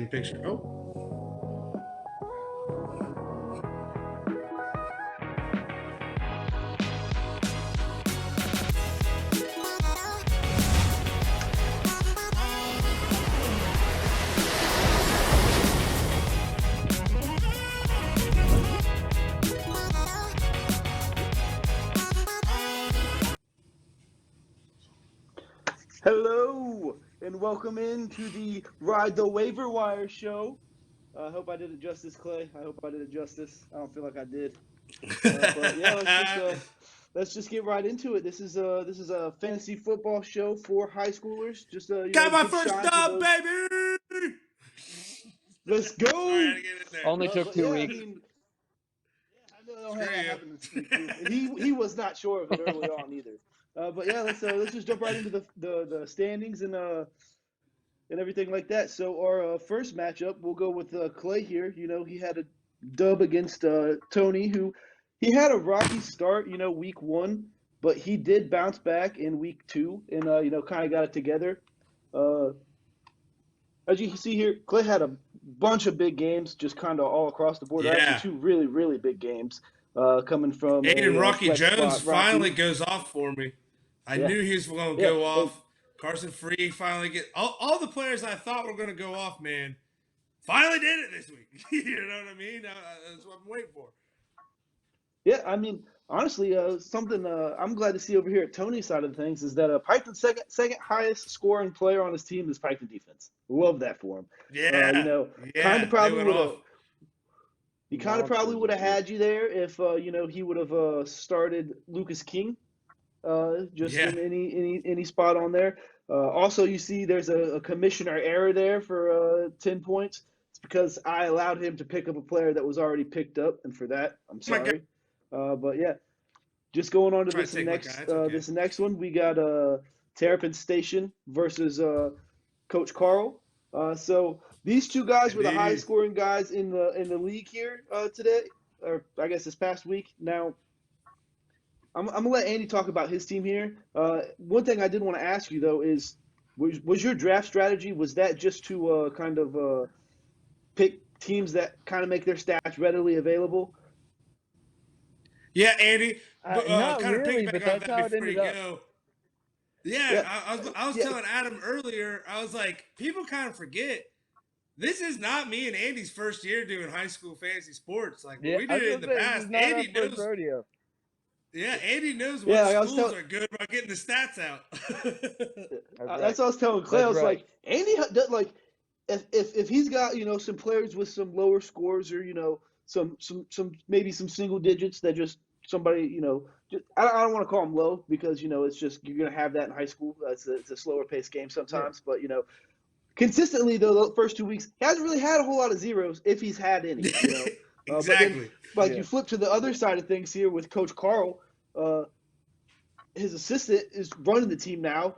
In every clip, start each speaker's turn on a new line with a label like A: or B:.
A: getting picture. Oh.
B: Hello, and welcome into the Ride the Waiver Wire show. I hope I did it justice, Clay. I hope I did it justice. I don't feel like I did, but yeah, let's just get right into it. This is a fantasy football show for high schoolers. Just
A: Got my
B: big
A: first
B: shine to
A: dub,
B: those.
A: baby!
B: Let's go.
A: Sorry, I had to get in there.
C: Only took
B: But
C: 2
B: yeah,
C: weeks.
B: I mean, I know
A: Screw
B: that
A: you.
B: happened this week too, and he was not sure of it early on either. But yeah, let's just jump right into the standings and everything like that. So our first matchup, we'll go with Clay here. You know, he had a dub against Tony, who he had a rocky start, week one, but he did bounce back in week two and, kind of got it together. As you can see here, Clay had a bunch of big games just kind of all across the board. Actually,
A: Yeah.
B: two really, really big games coming from
A: Aiden Rocky
B: flex
A: Jones
B: spot, Rocky.
A: finally goes off for me. I
B: Yeah.
A: knew he was going to
B: Yeah,
A: go
B: and-
A: off. Carson Free finally get all the players I thought were going to go off, man. Finally did it this week. You know what I mean? That's what I'm waiting for.
B: Yeah, I mean, honestly, something I'm glad to see over here at Tony's side of things is that Python's second highest scoring player on his team is Python defense. Love that for him.
A: Yeah.
B: Kind of probably
A: they went
B: would have.
A: off.
B: He kind of probably would have had you there if he would have started Lucas King, in any spot on there. Also, you see, there's a commissioner error there for 10 points. It's because I allowed him to pick up a player that was already picked up, and for that, I'm sorry. But yeah, just going on to this next one, we got Terrapin Station versus Coach Carl. So these two guys were the highest scoring guys in the league here today, or I guess this past week. Now, I'm gonna let Andy talk about his team here. One thing I did want to ask you though is, was your draft strategy, was that just to kind of pick teams that kind of make their stats readily available?
A: Yeah, Andy.
C: Not
A: kind
C: really,
A: of
C: but
A: piggyback
C: that's
A: on
C: how
A: that
C: it
A: before you
C: ended
A: go.
C: up.
A: Yeah, I was telling Adam earlier, I was like, people kind of forget, this is not me and Andy's first year doing high school fantasy sports. Like, when we did it in the past, Andy knows.
C: Rodeo.
A: Yeah, Andy knows what schools are good about getting the stats out.
B: That's what I was telling Clay. I was like, Andy, like, if he's got some players with some lower scores or some maybe some single digits that just somebody I don't want to call them low because it's just you're gonna have that in high school. It's a slower paced game sometimes, but consistently though the first 2 weeks he hasn't really had a whole lot of zeros if he's had any.
A: Exactly.
B: But then, you flip to the other side of things here with Coach Carl. His assistant is running the team now.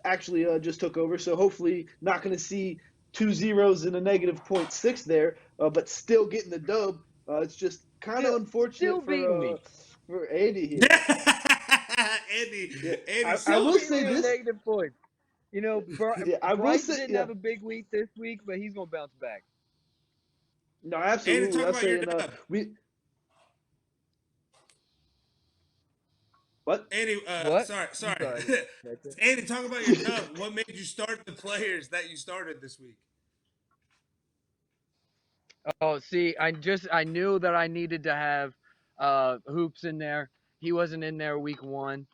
B: Actually, just took over, so hopefully not going to see 2 zeros and a negative 0.6 there, but still getting the dub. It's just kind of unfortunate for Andy here.
A: Andy,
B: I will say this.
C: Negative points. Bryce didn't have a big week this week, but he's gonna bounce back.
B: No, absolutely.
A: Andy, talk about your dub.
B: What?
A: Andy,
C: what?
A: Sorry. Andy, talk about your dub. What made you start the players that you started this week?
C: Oh, see, I knew that I needed to have Hoops in there. He wasn't in there week one.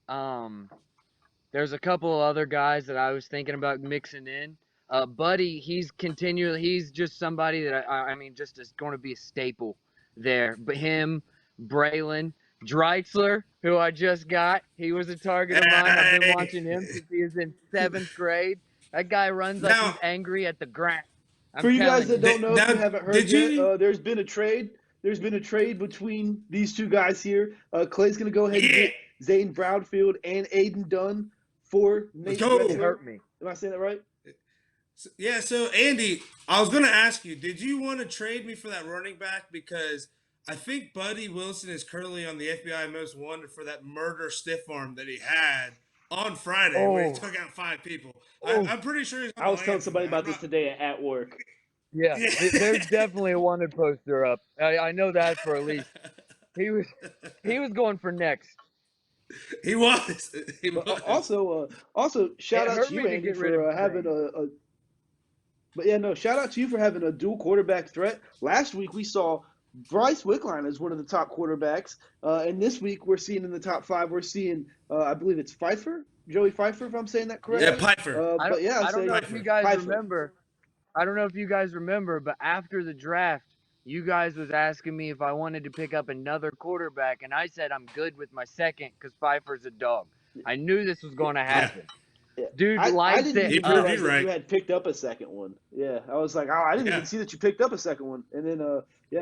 C: There's a couple of other guys that I was thinking about mixing in. Buddy, he's just somebody that I mean, just is going to be a staple there. But him, Braylon, Dreitzler, who I just got, he was a target of mine. I've been watching him since he was in 7th grade. That guy runs like he's angry at the ground.
B: For you guys that don't know, if you haven't heard yet, there's been a trade. There's been a trade between these two guys here. Clay's going to go ahead and get Zane Brownfield and Aiden Dunn for Nate Dreitzler.
C: Hurt me.
B: Am I saying that right?
A: So Andy, I was going to ask you, did you want to trade me for that running back? Because I think Buddy Wilson is currently on the FBI Most Wanted for that murder stiff arm that he had on Friday where he took out 5 people. I'm pretty sure he's on
B: I was
A: the
B: telling
A: lam for
B: somebody
A: that.
B: about this today at work.
C: Yeah, there's definitely a wanted poster up. I know that for at least. He was going for next.
A: He was. He
B: But
A: was.
B: also shout
C: It
B: out
C: hurt
B: to
C: me
B: you,
C: to
B: Andy,
C: get rid of
B: for having
C: Crane.
B: But yeah, no, shout out to you for having a dual quarterback threat. Last week we saw Bryce Wickline as one of the top quarterbacks, and this week we're seeing in the top 5. We're seeing, I believe it's Joey Pfeiffer, if I'm saying that correctly.
A: Yeah, Pfeiffer.
B: But yeah,
C: I don't know if you guys
B: Pfeiffer.
C: remember. I don't know if you guys remember, but after the draft, you guys was asking me if I wanted to pick up another quarterback, and I said I'm good with my second because Pfeiffer's a dog. I knew this was going to happen.
B: Yeah.
C: Dude
B: I
C: lights
B: didn't
C: it
B: even
C: up.
B: realize that you had picked up a second one. Yeah, I was like, I didn't even see that you picked up a second one. And then,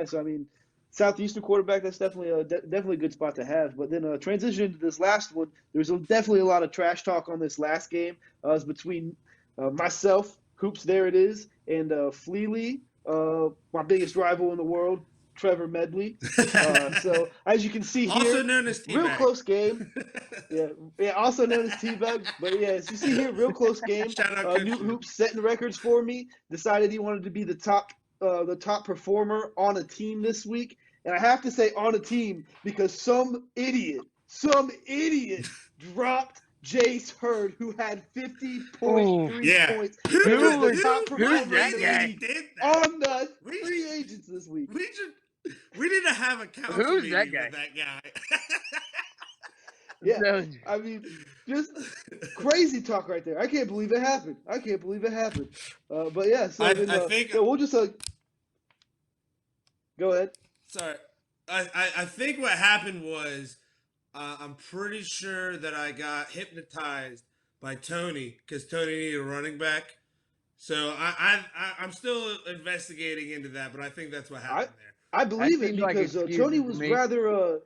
B: so I mean, Southeastern quarterback, that's definitely definitely a good spot to have. But then transition to this last one, there's definitely a lot of trash talk on this last game. It was between myself, Hoops, there it is, and Fleely, my biggest rival in the world, Trevor Medley. So as you can see here,
A: also known as T-Bag.
B: Real close game. Yeah, also known as T-Bug. But yeah, as you see here, real close game.
A: Shout out
B: Newt Hoops setting records for me. Decided he wanted to be the top performer on a team this week. And I have to say on a team because some idiot dropped Jace Hurd, who had 50.3 points. He was the top performer in the league on the free agents this week.
A: We need to have a council meeting with that guy.
B: Yeah, I mean, just crazy talk right there. I can't believe it happened. But yeah, so
A: I
B: then
A: think
B: we'll just go ahead.
A: Sorry, I think what happened was I'm pretty sure that I got hypnotized by Tony because Tony needed a running back. So I'm still investigating into that, but I think that's what happened there.
B: I believe it because Tony was rather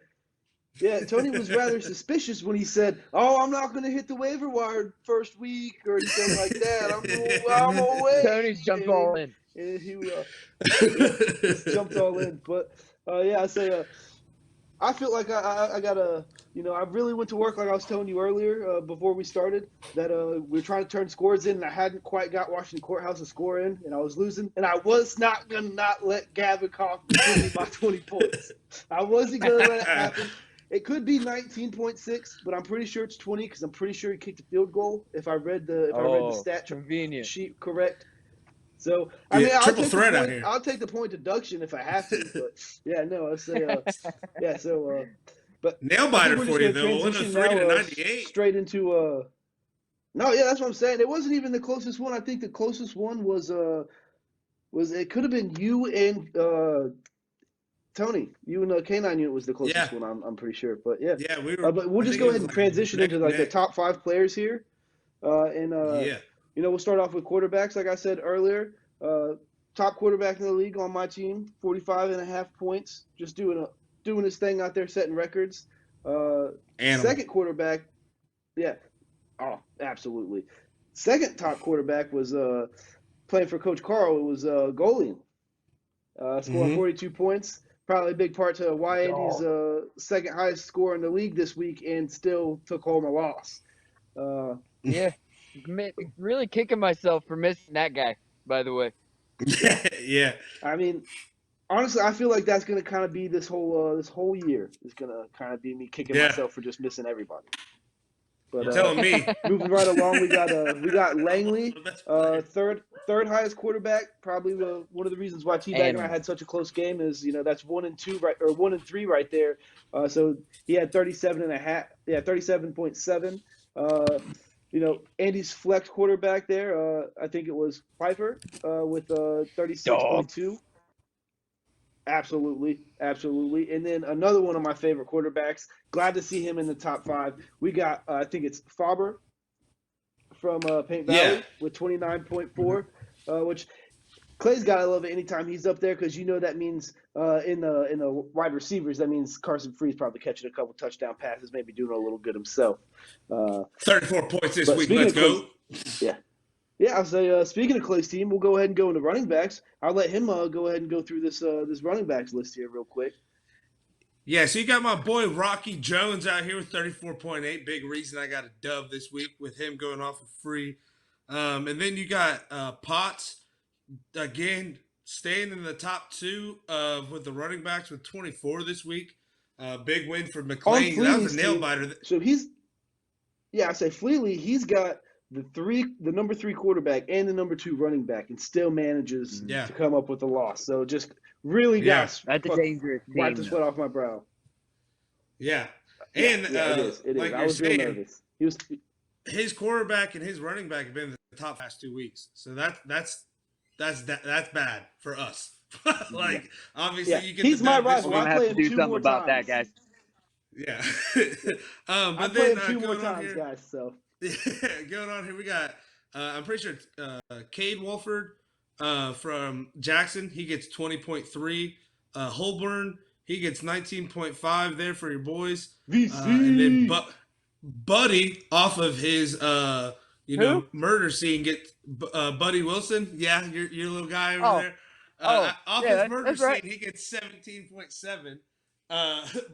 B: Tony was rather suspicious when he said, "Oh, I'm not going to hit the waiver wire first week" or anything like that. I'm away.
C: Tony's jumped all in.
B: And he just jumped all in. But I say I feel like I got a I really went to work like I was telling you earlier before we started that we were trying to turn scores in and I hadn't quite got Washington Courthouse to score in and I was losing and I was not going to not let Gavin Kaufman give me my 20 points. I wasn't going to let it happen. It could be 19.6, but I'm pretty sure it's 20 because I'm pretty sure he kicked a field goal if I read the stat sheet correct. So I mean, I'll take the point deduction if I have to. But yeah, no, I say but
A: nail biter for you though. 103 to 98.
B: Straight into no, yeah, that's what I'm saying. It wasn't even the closest one. I think the closest one was it could have been you and Tony, you and the K9 unit was the closest one. I'm pretty sure, but yeah.
A: Yeah, we were.
B: But we'll just go ahead and transition into like the top 5 players here, we'll start off with quarterbacks. Like I said earlier, top quarterback in the league on my team, 45.5 points, just doing his thing out there, setting records. Second quarterback, absolutely. Second top quarterback was playing for Coach Carl. It was Golian, scoring 42 points. Probably a big part to why Andy's second highest score in the league this week and still took home a loss.
C: Really kicking myself for missing that guy, by the way.
A: Yeah.
B: I mean, honestly, I feel like that's going to kind of be this whole year is going to kind of be me kicking myself for just missing everybody. But
A: you're telling me.
B: Moving right along, we got Langley, third highest quarterback. Probably one of the reasons why T-Bag and I had such a close game is that's 1 and 2 right or 1 and 3 right there. So he had 37.7. Andy's flex quarterback there. I think it was Pfeiffer with 36.2. Absolutely. And then another one of my favorite quarterbacks. Glad to see him in the top 5. We got, I think it's Faber from Paint Valley with 29.4, which Clay's got to love it anytime he's up there because that means in the wide receivers, that means Carson Free's probably catching a couple touchdown passes, maybe doing a little good himself.
A: 34 points this week. Let's go.
B: Yeah, I'll say, speaking of Clay's team, we'll go ahead and go into running backs. I'll let him go ahead and go through this running backs list here real quick.
A: Yeah, so you got my boy Rocky Jones out here with 34.8. Big reason I got a dub this week with him going off for free. And then you got Potts again staying in the top two with the running backs with 24 this week. Big win for
B: On
A: McLean. That was
B: Fleely's
A: a nail
B: team,
A: biter.
B: so I say Fleely, he's got the number 3 quarterback and the number 2 running back, and still manages to come up with a loss. So just really got
C: that's a dangerous team.
B: Wipe the sweat off my brow.
A: Yeah, and
B: it is.
A: like
B: I was real nervous.
A: His quarterback and his running back have been in the top past 2 weeks, so that's bad for us. Like obviously you get
B: he's my rival.
C: We're gonna have to do something about
B: times.
C: that, guys.
A: Yeah.
B: I play him 2 more times, guys. So
A: going on here, we got I'm pretty sure Cade Wolford from Jackson. He gets 20.3. Holborn, he gets 19.5 there for your boys.
B: VC.
A: And then Buddy off of his murder scene gets Buddy Wilson. Yeah, your little guy over there. Off his murder scene, he gets 17.7.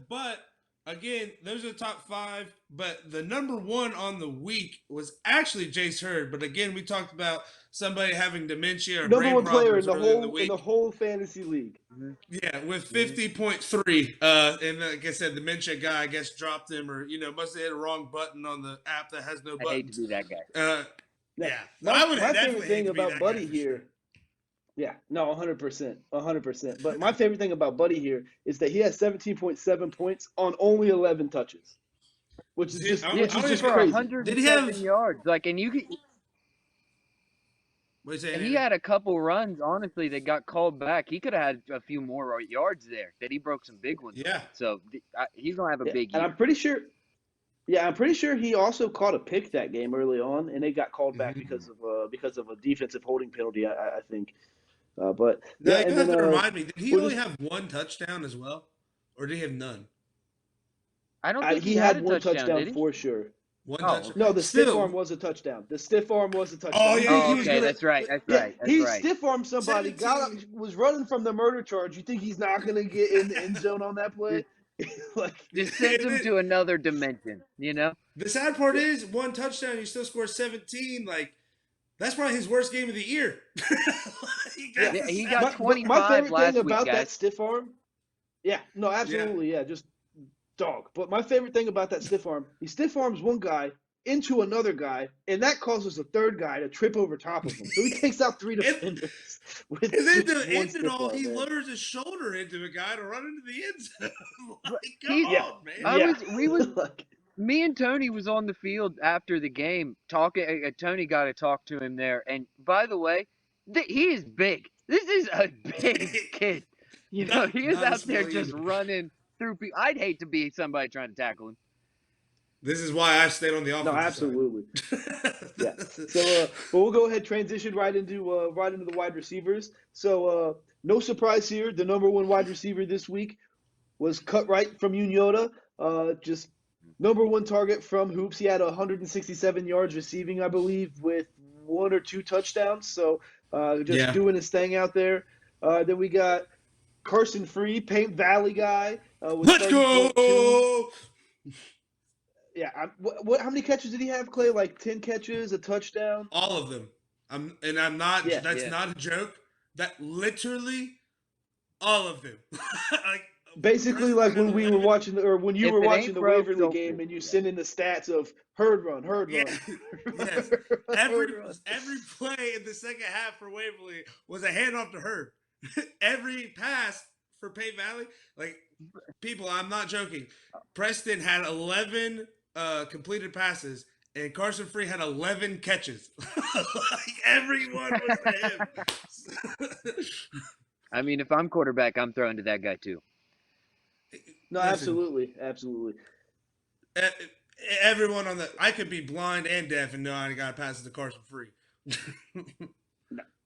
A: But again, those are the top 5. But the number 1 on the week was actually Jace Hurd. But again, we talked about somebody having dementia or
B: number
A: brain
B: 1 player in
A: the
B: whole fantasy league.
A: Yeah, with 50.3. And like I said, the dementia guy, I guess, dropped him or must have hit a wrong button on the app that has no buttons.
C: I hate to be that guy.
A: Yeah,
B: my favorite thing about Buddy here. Yeah, no, 100%, 100%. But my favorite thing about Buddy here is that he has 17.7 points on only 11 touches, which is just crazy.
C: 107 Did he have yards? Like, and you could.
A: What you saying,
C: he had a couple runs, honestly, that got called back. He could have had a few more yards there. That he broke some big ones.
A: Yeah.
C: So he's gonna have a big year.
B: And I'm pretty sure he also caught a pick that game early on, and it got called back because of a defensive holding penalty. I think. But
A: now, you have to remind me. Did he only have 1 touchdown as well, or did he have none?
C: I don't think
B: he had 1 touchdown for sure.
A: 1 touchdown.
B: No, the stiff arm was a touchdon.
A: Oh yeah,
C: okay, that's right.
B: He stiff armed somebody. Was running from the murder charge. You think he's not going to get in the end zone on that play?
C: Just sends him to another dimension.
A: The sad part is 1 touchdown. You still score 17. Like. That's probably his worst game of the year.
C: he got 25
B: my favorite
C: last
B: thing about
C: week,
B: that stiff arm, absolutely, just dog. But my favorite thing about that stiff arm, he stiff arms one guy into another guy, and that causes a third guy to trip over top of him. So he takes out 3 defenders.
A: And then to end it all, he lowers his shoulder into a guy to run into the end zone. Come on, man.
C: Me and Tony was on the field after the game talking. Tony got to talk to him there. And by the way, he is big. This is a big kid. He is out there just running through people. I'd hate to be somebody trying to tackle him.
A: This is why I stayed on the offense.
B: No, absolutely. Yeah. So, but we'll go ahead transition right into the wide receivers. So, no surprise here. The number 1 wide receiver this week was Cutright from Uniota. Just number 1 target from Hoops. He had 167 yards receiving, I believe, with 1 or 2 touchdowns. So doing his thing out there. Then we got Carson Free, Paint Valley guy.
A: Let's go!
B: Yeah. How many catches did he have, Clay? Like 10 catches, a touchdown?
A: All of them. I'm not. Yeah, that's not a joke. That literally all of them.
B: Basically, like when we were watching, when you were watching the Waverly game, and you send in the stats of herd run.
A: Yes. Every play in the second half for Waverly was a handoff to Hurd. Every pass for Pay Valley, people, I'm not joking. Preston had 11 completed passes, and Carson Free had 11 catches. Everyone was to him.
C: I mean, if I'm quarterback, I'm throwing to that guy too.
B: No, absolutely.
A: Everyone I could be blind and deaf and know I got to pass it to Carson Free.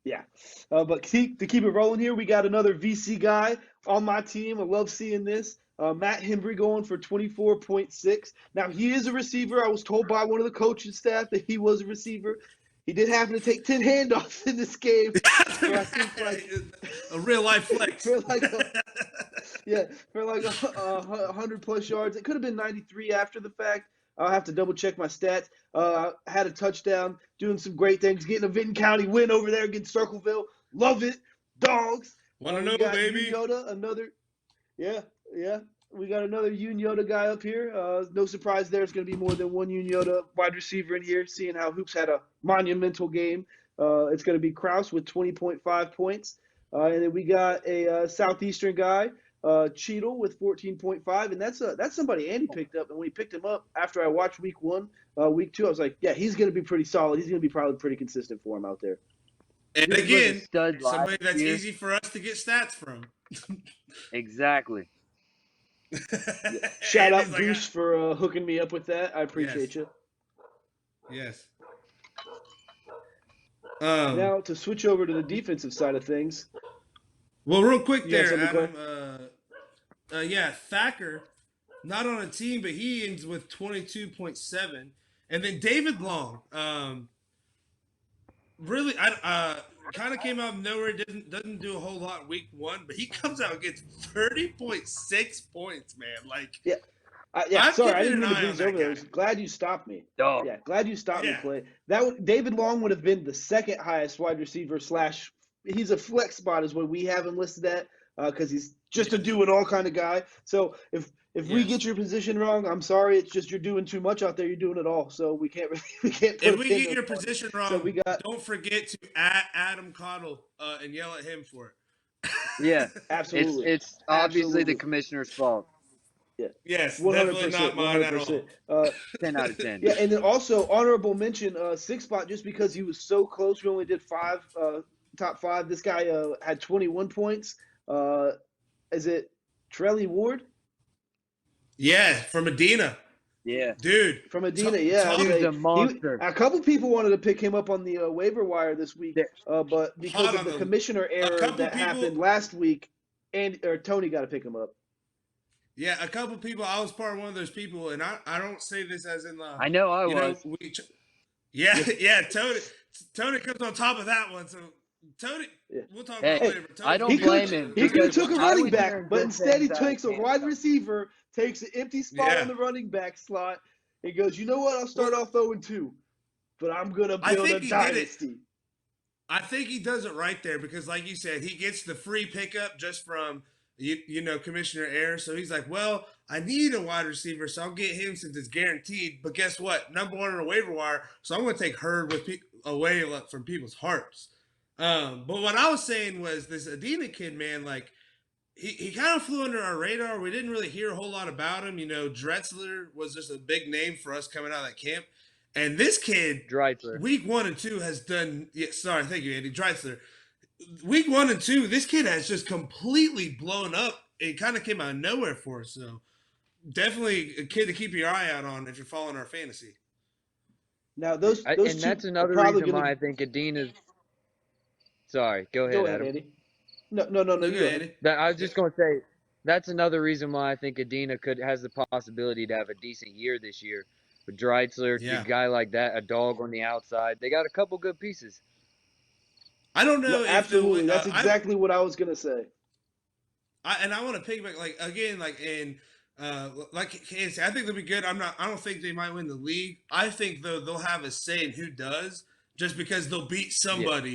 B: Yeah. But to keep it rolling here, we got another VC guy on my team. I love seeing this. Matt Hembry going for 24.6. Now, he is a receiver. I was told by one of the coaching staff that he was a receiver. He did happen to take 10 handoffs in this game. So I think
A: a real life flex.
B: Yeah, for like 100+ yards. It could have been 93 after the fact. I'll have to double check my stats. Had a touchdown, doing some great things, getting a Vinton County win over there against Circleville. Love it, dogs.
A: Want to
B: We
A: know,
B: got
A: baby?
B: Yoda, another. Yeah. We got another Yoda guy up here. No surprise there's going to be more than one Yoda wide receiver in here, seeing how Hoops had a monumental game. It's going to be Kraus with 20.5 points. And then we got a Southeastern guy, Cheadle with 14.5. And that's somebody Andy picked up. And when he picked him up after I watched week 1, week 2, I was like, yeah, he's going to be pretty solid. He's going to be probably pretty consistent for him out there.
A: And again, somebody that's easy for us to get stats from.
C: Exactly.
B: Shout out Goose for hooking me up with that. I appreciate you.
A: Yes.
B: Now to switch over to the defensive side of things.
A: Well, real quick there, Adam. Thacker, not on a team, but he ends with 22.7, and then David Long. Really, kind of came out of nowhere. Doesn't do a whole lot week 1, but he comes out and gets 30.6 points, man. Like,
B: sorry, I didn't mean to breeze over those. Glad you stopped me.
C: Oh.
B: Yeah, glad you stopped me, Clay. David Long would have been the second highest wide receiver / he's a flex spot is what we have him listed at because he's just a do it all kind of guy. So if we get your position wrong, I'm sorry. It's just you're doing too much out there. You're doing it all. So we can't.
A: If we get your position wrong, so don't forget to add Adam Cottle and yell at him for it.
C: Yeah,
B: absolutely.
C: It's obviously the commissioner's fault.
B: Yeah.
A: Yes, 100%, definitely not mine 100%.
B: At all.
C: 10 out of 10.
B: Yeah, and then also honorable mention, 6 spot, just because he was so close. We only did 5, top 5. This guy had 21 points. Is it Trelly Ward?
C: Yeah,
A: from Medina.
C: Yeah,
B: dude, from Medina. Yeah,
C: he's a monster.
B: A couple people wanted to pick him up on the waiver wire this week, but because of the commissioner error that happened last week, Tony got to pick him up.
A: Yeah, a couple people. I was part of one of those people, and I don't say this as in the.
C: I know I was.
A: Tony comes on top of that one. So Tony, we'll talk about it later. Tony,
C: I don't blame him.
B: He could have took a running back, but instead he takes a wide receiver, takes an empty spot on the running back slot, and goes, you know what? I'll start off 0-2, but I'm gonna build a dynasty.
A: I think he does it right there because, like you said, he gets the free pickup just from. Commissioner error. So he's like, well, I need a wide receiver, so I'll get him since it's guaranteed. But guess what? Number 1 on the waiver wire, so I'm going to take Hurd away from people's hearts. But what I was saying was this Adina kid, man, like he kind of flew under our radar. We didn't really hear a whole lot about him. Drexler was just a big name for us coming out of that camp. And this kid,
C: Drexler,
A: week 1 and 2 has done. Yeah, sorry, thank you, Andy. Drexler. Week 1 and 2, this kid has just completely blown up. It kind of came out of nowhere for us. So definitely a kid to keep your eye out on if you're following our fantasy.
B: Now those
C: and that's another reason why I think Adina's. Sorry, go ahead, Adam.
B: Andy. No, you go
A: ahead.
C: I was just going to say that's another reason why I think Adina has the possibility to have a decent year this year. With Drexler, a guy like that, a dog on the outside, they got a couple good pieces.
A: I don't know.
B: Absolutely, that's exactly what I was gonna say.
A: I want to piggyback, like Kansas. I think they'll be good. I don't think they might win the league. I think though they'll have a say in who does, just because they'll beat somebody.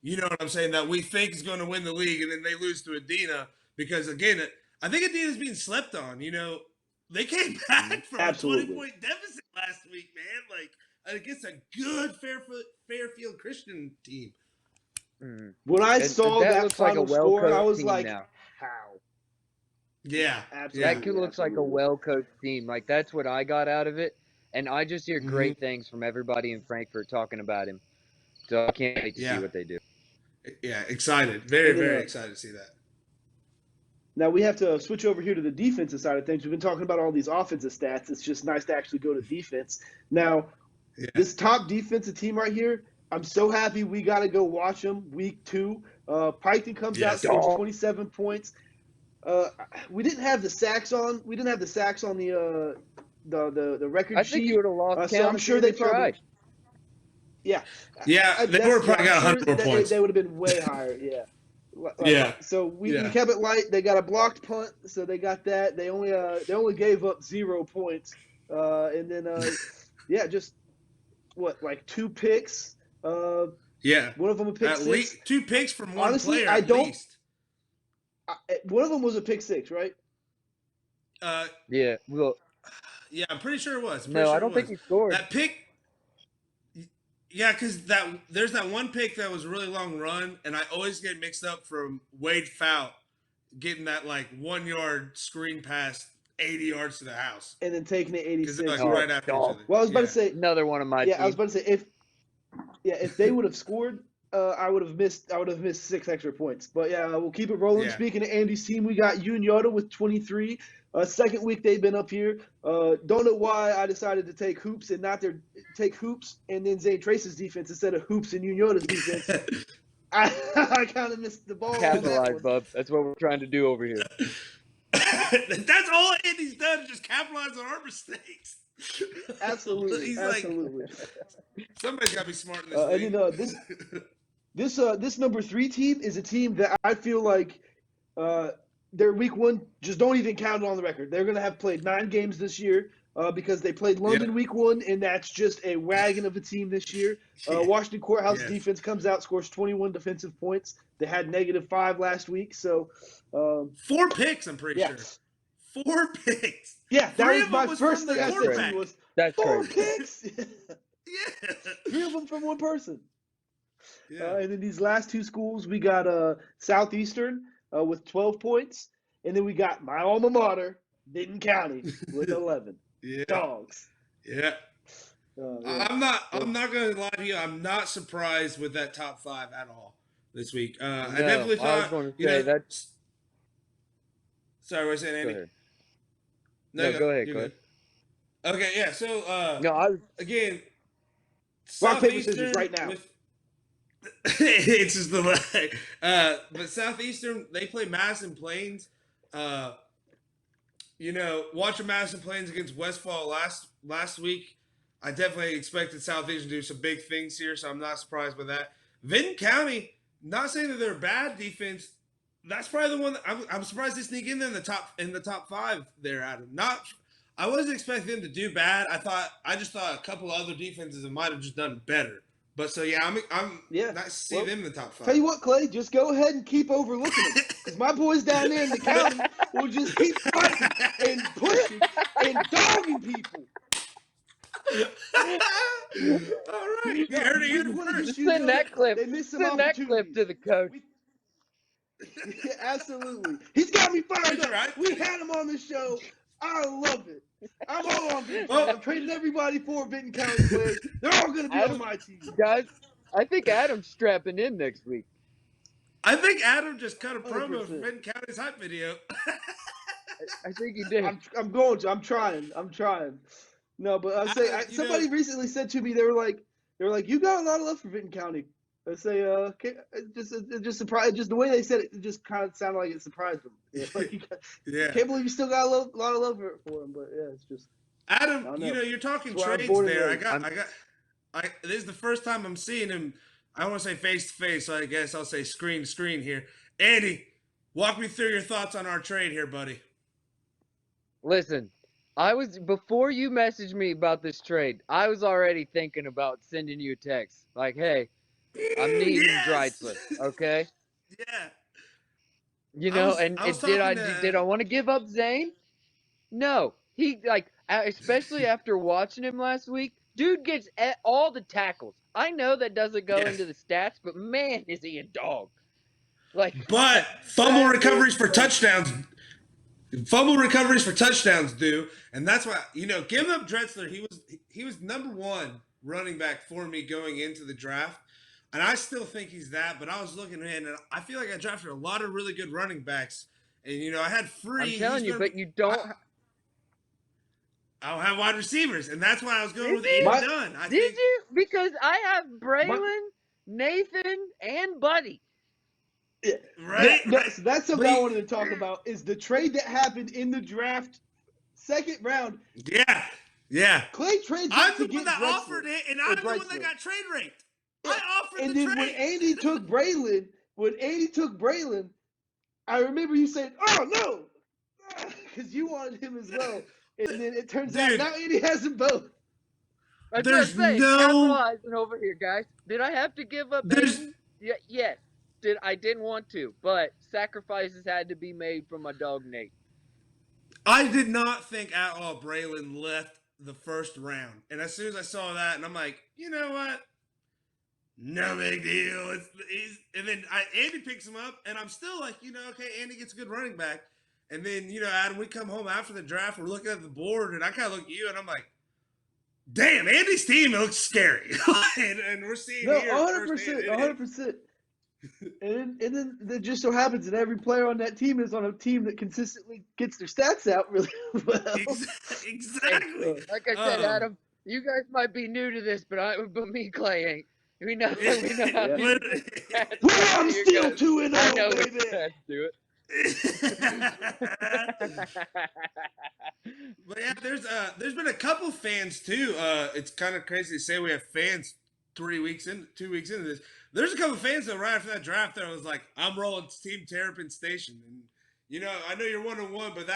A: Yeah. You know what I'm saying? That we think is going to win the league, and then they lose to Adina because again, I think Adina's being slept on. They came back from a 20-point deficit last week, man. Like against a good Fairfield Christian team.
B: When I saw that final score, I was like,
C: how?
A: Yeah,
C: absolutely. That looks like a well-coached team. Like, that's what I got out of it. And I just hear great things from everybody in Frankfurt talking about him. So I can't wait to see what they do.
A: Yeah, excited. Very, very excited to see that.
B: Now we have to switch over here to the defensive side of things. We've been talking about all these offensive stats. It's just nice to actually go to defense. Now, this top defensive team right here, I'm so happy we got to go watch them week 2. Piketon comes out, scores 27 points. We didn't have the sacks on. We didn't have the sacks on the record sheet.
C: I think you would have lost.
B: So I'm sure they probably. Yeah.
A: Yeah, they would have probably got 100 more points.
B: They would have been way higher. Yeah. So we kept it light. They got a blocked punt, so they got that. They only gave up 0 points, and then just like 2 picks. One of them a pick
A: at
B: six.
A: Least 2 picks from one
B: Honestly,
A: player. At least
B: one of them was a pick 6, right?
C: Yeah. Well.
A: Yeah, I'm pretty sure it was.
C: I don't think he scored.
A: That pick. Yeah, because there's that one pick that was a really long run, and I always get mixed up from Wade Fout getting that like 1 yard screen pass 80 yards to the house,
B: and then taking it 86
A: like right after each other.
B: Well, I was about to say
C: another one of my team.
B: I was about to say if they would have scored, I would have missed 6 extra points. But yeah, we'll keep it rolling. Speaking of Andy's team, we got Uniota with 23. Second week they've been up here. Don't know why I decided to take Hoops and take Hoops and then Zane Trace's defense instead of Hoops and Uniota's defense. I kind of missed the ball.
C: Capitalize, bub. That's what we're trying to do over here.
A: That's all Andy's done, is just capitalize on our mistakes.
B: Absolutely. Absolutely.
A: Somebody's got to be smart in this league.
B: This number 3 team is a team that I feel like their week 1, just don't even count it on the record. They're going to have played 9 games this year because they played London week 1, and that's just a wagon of a team this year. Washington Courthouse defense comes out, scores 21 defensive points. They had -5 last week. So
A: 4 picks, I'm pretty sure. 4 picks.
B: Yeah, that was my first thing I said to you was
C: that's
B: 4 picks.
A: Yeah.
B: 3 of them from one person.
A: Yeah.
B: And then these last 2 schools, we got Southeastern with 12 points, and then we got my alma mater, Benton County, with 11. Dogs.
A: Yeah. I'm not gonna lie to you. I'm not surprised with that top 5 at all this week. I definitely thought. I was going to say that. Sorry, what was I saying, Andy?
C: No, go ahead. Go ahead.
A: Okay, yeah. So again,
B: rock paper scissors right now.
A: It's just the lag. But Southeastern, they play Madison Plains. Watching Madison Plains against Westfall last week, I definitely expected Southeastern to do some big things here, so I'm not surprised by that. Vinton County, not saying that they're a bad defense. That's probably the one that I'm surprised they sneak in there in the top 5 there, Adam. I wasn't expecting them to do bad. I just thought a couple of other defenses might have just done better. But so I'm nice to see them in the top 5.
B: Tell you what, Clay, just go ahead and keep overlooking it, because my boys down there in the county will just keep fighting and pushing and dogging people.
A: All right, you heard it here first.
C: Send that clip. Send that clip to the coach.
B: Yeah, absolutely. He's got me fired up. Right. We had him on the show. I love it. I'm all on Benton. I'm trading everybody for Benton County players. They're all going to be on my team.
C: Guys, I think Adam's strapping in next week.
A: I think Adam just cut a promo for Benton County's hype video.
C: I think he did.
B: I'm going to. I'm trying. No, but somebody recently said to me, they were like, you got a lot of love for Benton County. I say, just surprised. Just the way they said it just kind of sounded like it surprised them. Can't believe you still got a lot of love for them. But yeah, it's just
A: Adam. You're talking trades there. This is the first time I'm seeing him. I don't want to say face to face, so I guess I'll say screen to screen here. Andy, walk me through your thoughts on our trade here, buddy.
C: Listen, before you messaged me about this trade, I was already thinking about sending you a text like, "Hey, I'm needing Dreitzler, okay?"
A: Yeah.
C: Did I want to give up Zane? No. He especially after watching him last week, dude gets all the tackles. I know that doesn't go into the stats, but man, is he a dog.
A: But fumble recoveries for touchdowns. Fumble recoveries for touchdowns do, and that's why giving up Dreitzler, he was number 1 running back for me going into the draft. And I still think he's that, but I was looking at him, and I feel like I drafted a lot of really good running backs. And, I had free.
C: I'm telling you, but you don't.
A: I don't have wide receivers, and that's why I was going with Aiden Dunn.
C: Did you? Because I have Braylon, Nathan, and Buddy.
B: Yeah.
A: Right?
B: So that's something I wanted to talk about, is the trade that happened in the draft, 2nd round.
A: Yeah.
B: Clay traded
A: I'm the
B: one
A: that offered it, and I'm the one that got trade raped. I offered
B: and
A: the
B: then
A: trade.
B: when Andy took Braylon, when Andy took Braylon, I remember you saying, "Oh no," because you wanted him as well, and then it turns out now Andy has them both.
C: There's capitalizing over here, guys. Did I have to give up Aiden? Yes. I didn't want to, but sacrifices had to be made for my dog Nate.
A: I did not think at all Braylon left the first round, and as soon as I saw that, and I'm like, you know what? No big deal. And then Andy picks him up, and I'm still like, okay, Andy gets a good running back. And then, Adam, we come home after the draft, we're looking at the board, and I kind of look at you, and I'm like, damn, Andy's team looks scary. and we're seeing here
B: 100%, 100%. And then it just so happens that every player on that team is on a team that consistently gets their stats out really well.
A: Exactly.
C: Like I said, Adam, you guys might be new to this, but me and Clay ain't. We know how to do it.
B: I'm still 2-0, baby.
C: Do it.
A: But yeah, there's been a couple fans too. It's kind of crazy to say we have fans 2 weeks into this. There's a couple fans that right after that draft that was like, I'm rolling Team Terrapin Station, and I know you're 1-1, but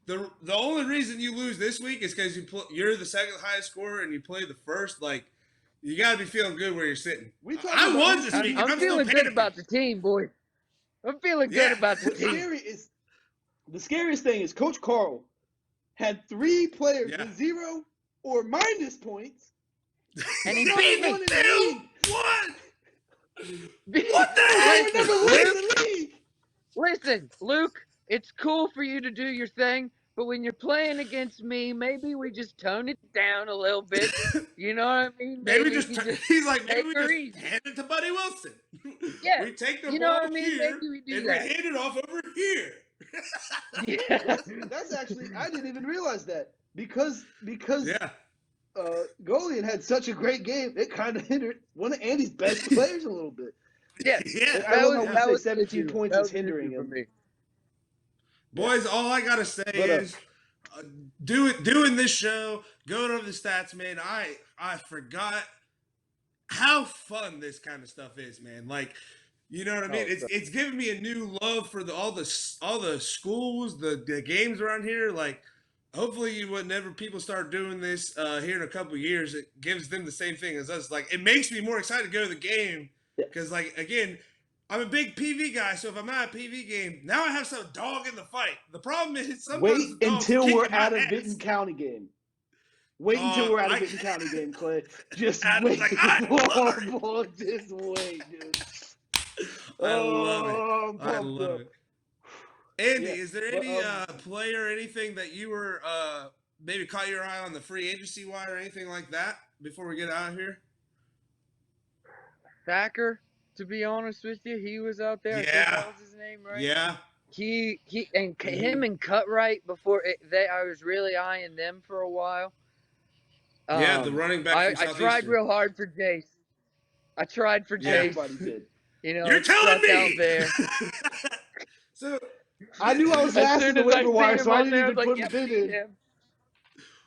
A: the only reason you lose this week is because you're the second highest scorer and you play the first. Like, you got to be feeling good where you're sitting. I won this week.
C: I'm feeling good about the team, boy. I'm feeling good about the team.
B: The scariest thing is Coach Carl had 3 players with 0 or minus points,
C: and he beat me.
A: 2-1. What the heck?
C: Listen, Luke, it's cool for you to do your thing, but when you're playing against me, maybe we just tone it down a little bit. You know what I mean?
A: Maybe he's like, maybe we just hand it to Buddy Wilson.
C: Yeah.
A: We take the
C: you know
A: ball
C: what I mean?
A: here
C: Maybe we do
A: and
C: that.
A: we hand it off over here.
B: That's actually, I didn't even realize that because Golian had such a great game, it kind of hindered one of Andy's best players a little bit.
C: Yeah.
B: I love how we say 17 points is hindering him.
A: Boys, all I gotta say is doing this show, going over the stats, man. I forgot how fun this kind of stuff is, man. Like, you know what I mean? It's giving me a new love for all the schools, the games around here. Like, hopefully, whenever people start doing this here in a couple of years, it gives them the same thing as us. Like, it makes me more excited to go to the game because, like, again, I'm a big PV guy, so if I'm at a PV game, now I have some dog in the fight. The problem is sometimes
B: wait until we're at a Vinton County game. Wait until we're at a Vinton County game, Clay. Just wait.
A: Like,
B: boy, just wait, dude.
A: I love it. Andy, is there any player or anything that you were maybe caught your eye on the free agency wire or anything like that before we get out of here?
C: Thacker, to be honest with you, he was out there. I think that was his name, right?
A: Yeah.
C: Him and Cutright before I was really eyeing them for a while.
A: The running back from
C: I tried real hard for Jace. Jace.
B: Everybody did.
A: You're telling me.
C: Out there.
B: So I knew I was last in the waiver wire, so I didn't even put the bid in.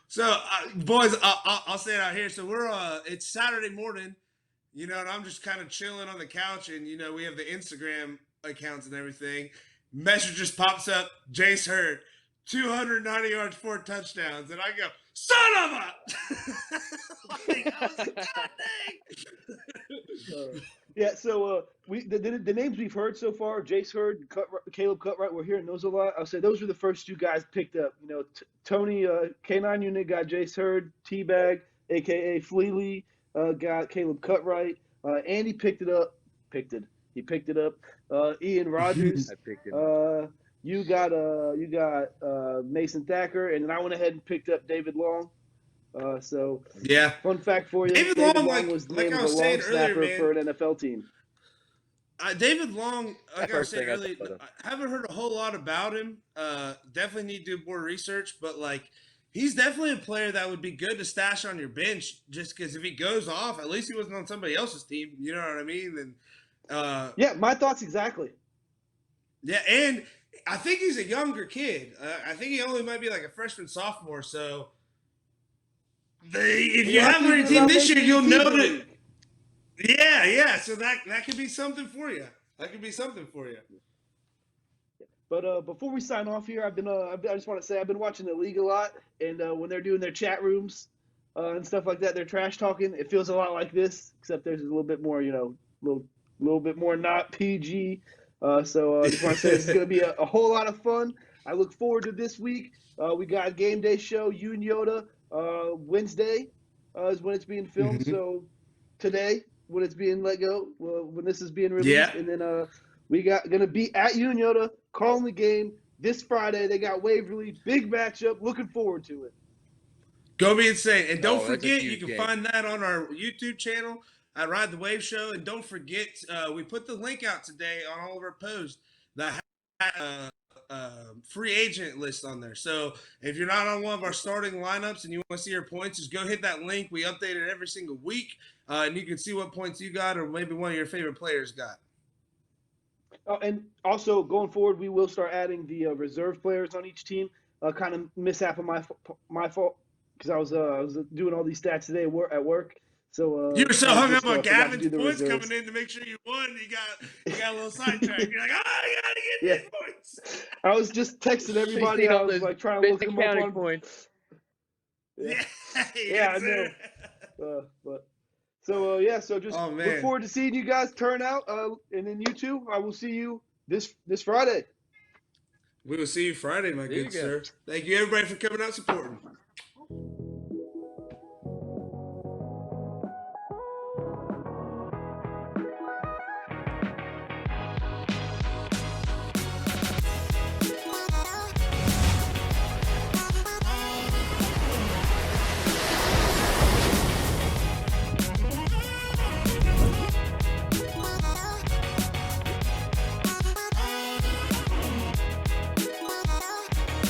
A: So, boys, I'll say it out here. So it's Saturday morning, and I'm just kind of chilling on the couch, and we have the Instagram accounts and everything. Message just pops up. Jace Hurd, 290 yards, 4 touchdowns, and I go, son of a! I was like, God dang!
B: So the names we've heard so far, Jace Hurd and Caleb Cutright, we're hearing those a lot. I'll say those were the first 2 guys picked up. Tony, K9 unit got Jace Hurd, Teabag, a.k.a. Fleely, got Caleb Cutright. Andy picked it up. He picked it up. Ian Rogers.
C: I picked it up.
B: You got Mason Thacker, and then I went ahead and picked up David Long. Fun fact for you:
A: David Long was the name of a long snapper
B: for an NFL team.
A: David Long, like I was saying earlier, I haven't heard a whole lot about him. Definitely need to do more research, but he's definitely a player that would be good to stash on your bench, just because if he goes off, at least he wasn't on somebody else's team. You know what I mean? And
B: my thoughts exactly.
A: Yeah, and I think he's a younger kid. I think he only might be like a freshman, sophomore. So if you have him on your team this year, you'll know that. Yeah. So that could be something for you. That could be something for you.
B: But before we sign off here, I just want to say I've been watching the league a lot, and when they're doing their chat rooms and stuff like that, they're trash talking. It feels a lot like this, except there's a little bit more, little bit more not PG. So I just want to say this is going to be a whole lot of fun. I look forward to this week. We got Game Day show, you and Yoda, Wednesday is when it's being filmed.
A: Mm-hmm.
B: So today, when it's being let go, when this is being released, and then we got gonna be at you and Yoda calling the game this Friday. They got Waverly, big matchup. Looking forward to it.
A: Go be insane. And don't
C: that's a
A: forget,
C: huge
A: you can
C: game.
A: find that on our YouTube channel at Ride the Wave Show. And don't forget, we put the link out today on all of our posts, the free agent list on there. So if you're not on one of our starting lineups and you want to see your points, just go hit that link. We update it every single week. And you can see what points you got or maybe one of your favorite players got.
B: And also going forward, we will start adding the reserve players on each team. Kind of mishap of my fault because I was doing all these stats today at work. So
A: you were so hung up on Gavin's points
B: reserves.
A: coming in to make sure you won. You got a little sidetracked. You're like, I gotta get these points.
B: I was just texting everybody. I was like trying to look them up on
C: points.
A: Yeah,
B: I know. So just look forward to seeing you guys turn out, and then you two, I will see you this Friday.
A: We will see you Friday, my good sir. Thank you, everybody, for coming out supporting.